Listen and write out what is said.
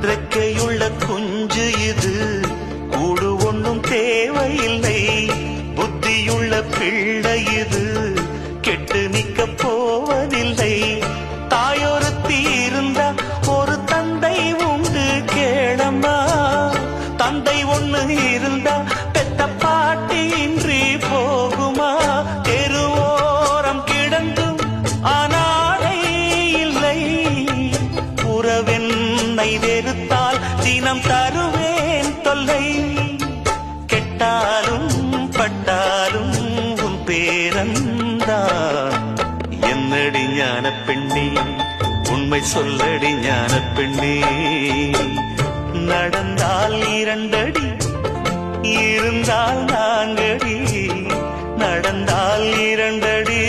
ரெக்கையுள்ள குஞ்சு இது, கூடு ஒன்றும் தேவையில்லை. புத்தியுள்ள பிள்ளை இது, கெட்டு நிக்க போவதில்லை. தாயொருத்தி இருந்தா ஒரு தந்தை உண்டு கேளம்மா. தந்தை ஒண்ணு இருந்தா பெத்த பாட்டி இன்றி போகுமா? தெருவோரம் கிடந்தும் ஆனாலே இல்லை. உறவென்னை வெறுத்தால் தினம் தருவேன் தொல்லை. கெட்டாலும் பட்டாலும் உன் பேரந்தான். என்னடி ஞான பெண்ணே, உண்மை சொல்லடி ஞான பெண்ணே. நடந்தால் 2 அடி, இருந்தால் 4 அடி. நடந்தால் 2 அடி,